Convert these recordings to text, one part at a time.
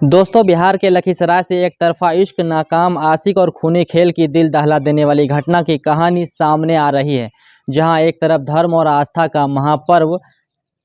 दोस्तों, बिहार के लखीसराय से एक तरफा इश्क, नाकाम आशिक और खूनी खेल की दिल दहला देने वाली घटना की कहानी सामने आ रही है। जहां एक तरफ धर्म और आस्था का महापर्व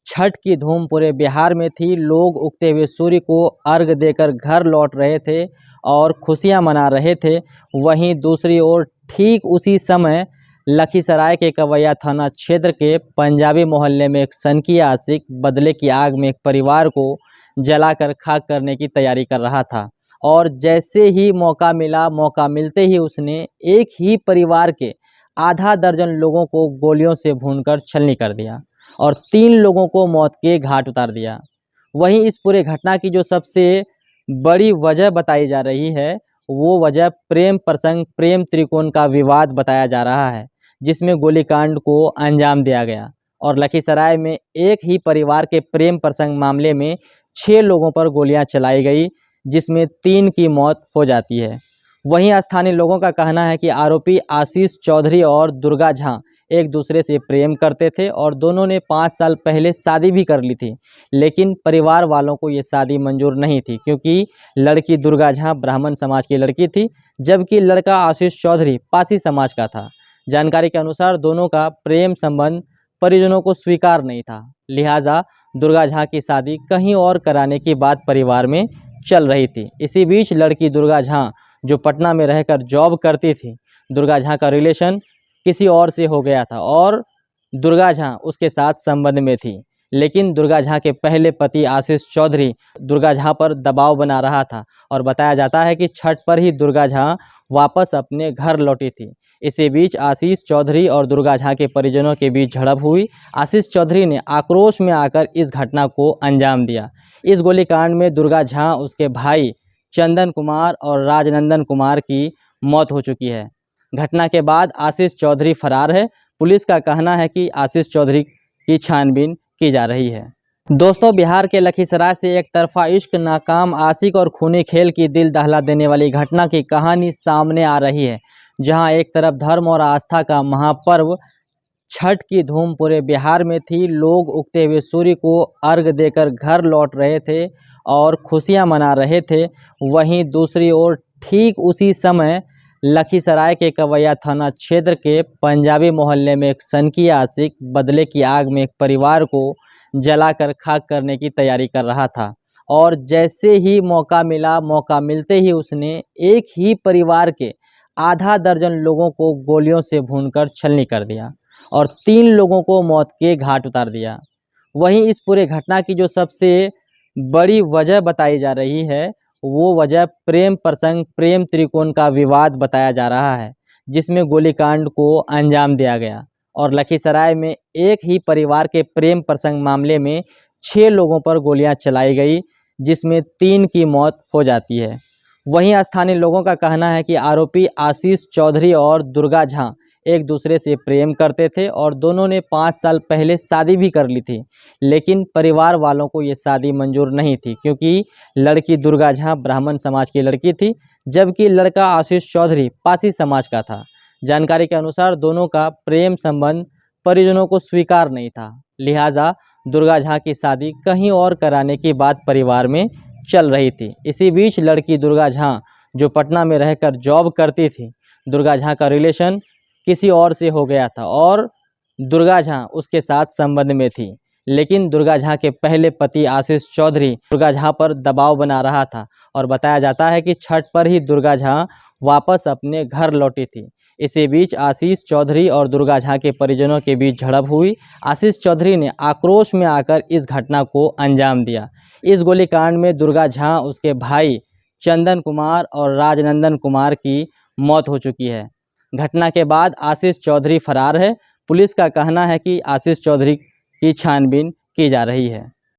छठ की धूम पूरे बिहार में थी। लोग उगते हुए सूर्य को अर्घ देकर घर लौट रहे थे और खुशियां मना रहे थे। वहीं दूसरी ओर ठीक उसी समय लखीसराय के कवैया थाना क्षेत्र के पंजाबी मोहल्ले में एक सनकी आशिक बदले की आग में एक परिवार को जलाकर खाक करने की तैयारी कर रहा था। और जैसे ही मौका मिला, मौका मिलते ही उसने एक ही परिवार के आधा दर्जन लोगों को गोलियों से भूनकर छलनी कर दिया और 3 लोगों को मौत के घाट उतार दिया। वहीं इस पूरे घटना की जो सबसे बड़ी वजह बताई जा रही है, वो वजह प्रेम प्रसंग, प्रेम त्रिकोण का विवाद बताया जा रहा है, जिसमें गोलीकांड को अंजाम दिया गया। और लखीसराय में एक ही परिवार के प्रेम प्रसंग मामले में 6 लोगों पर गोलियां चलाई गई, जिसमें 3 की मौत हो जाती है। वहीं स्थानीय लोगों का कहना है कि आरोपी आशीष चौधरी और दुर्गा झा एक दूसरे से प्रेम करते थे और दोनों ने 5 साल पहले शादी भी कर ली थी। लेकिन परिवार वालों को ये शादी मंजूर नहीं थी, क्योंकि लड़की दुर्गा झा ब्राह्मण समाज की लड़की थी, जबकि लड़का आशीष चौधरी पासी समाज का था। जानकारी के अनुसार दोनों का प्रेम संबंध परिजनों को स्वीकार नहीं था, लिहाजा दुर्गा झा की शादी कहीं और कराने की बात परिवार में चल रही थी। इसी बीच लड़की दुर्गा झा, जो पटना में रहकर जॉब करती थी, दुर्गा झा का रिलेशन किसी और से हो गया था और दुर्गा झा उसके साथ संबंध में थी। लेकिन दुर्गा झा के पहले पति आशीष चौधरी दुर्गा झा पर दबाव बना रहा था और बताया जाता है कि छठ पर ही दुर्गा झा वापस अपने घर लौटी थी। इसी बीच आशीष चौधरी और दुर्गा झा के परिजनों के बीच झड़प हुई। आशीष चौधरी ने आक्रोश में आकर इस घटना को अंजाम दिया। इस गोलीकांड में दुर्गा झा, उसके भाई चंदन कुमार और राजनंदन कुमार की मौत हो चुकी है। घटना के बाद आशीष चौधरी फरार है। पुलिस का कहना है कि आशीष चौधरी की छानबीन की जा रही है। दोस्तों, बिहार के लखीसराय से एक तरफा इश्क, नाकाम आशिक और खूनी खेल की दिल दहला देने वाली घटना की कहानी सामने आ रही है। जहां एक तरफ धर्म और आस्था का महापर्व छठ की धूम पूरे बिहार में थी। लोग उगते हुए सूर्य को अर्घ देकर घर लौट रहे थे और खुशियां मना रहे थे। वहीं दूसरी ओर ठीक उसी समय लखीसराय के कवैया थाना क्षेत्र के पंजाबी मोहल्ले में एक सनकी आशिक बदले की आग में एक परिवार को जलाकर खाक करने की तैयारी कर रहा था। और जैसे ही मौका मिला, मौका मिलते ही उसने एक ही परिवार के आधा दर्जन लोगों को गोलियों से भूनकर छलनी कर दिया और 3 लोगों को मौत के घाट उतार दिया। वहीं इस पूरे घटना की जो सबसे बड़ी वजह बताई जा रही है, वो वजह प्रेम प्रसंग, प्रेम त्रिकोण का विवाद बताया जा रहा है, जिसमें गोलीकांड को अंजाम दिया गया। और लखीसराय में एक ही परिवार के प्रेम प्रसंग मामले में 6 लोगों पर गोलियां चलाई गई, जिसमें 3 की मौत हो जाती है। वहीं स्थानीय लोगों का कहना है कि आरोपी आशीष चौधरी और दुर्गा झा एक दूसरे से प्रेम करते थे और दोनों ने 5 साल पहले शादी भी कर ली थी। लेकिन परिवार वालों को ये शादी मंजूर नहीं थी, क्योंकि लड़की दुर्गा झा ब्राह्मण समाज की लड़की थी, जबकि लड़का आशीष चौधरी पासी समाज का था। जानकारी के अनुसार दोनों का प्रेम संबंध परिजनों को स्वीकार नहीं था, लिहाजा दुर्गा झा की शादी कहीं और कराने की बात परिवार में चल रही थी। इसी बीच लड़की दुर्गा झा, जो पटना में रहकर जॉब करती थी, दुर्गा झा का रिलेशन किसी और से हो गया था और दुर्गा झा उसके साथ संबंध में थी। लेकिन दुर्गा झा के पहले पति आशीष चौधरी दुर्गा झा पर दबाव बना रहा था और बताया जाता है कि छठ पर ही दुर्गा झा वापस अपने घर लौटी थी। इसी बीच आशीष चौधरी और दुर्गा झा के परिजनों के बीच झड़प हुई। आशीष चौधरी ने आक्रोश में आकर इस घटना को अंजाम दिया। इस गोलीकांड में दुर्गा झा, उसके भाई चंदन कुमार और राजनंदन कुमार की मौत हो चुकी है। घटना के बाद आशीष चौधरी फरार है। पुलिस का कहना है कि आशीष चौधरी की छानबीन की जा रही है।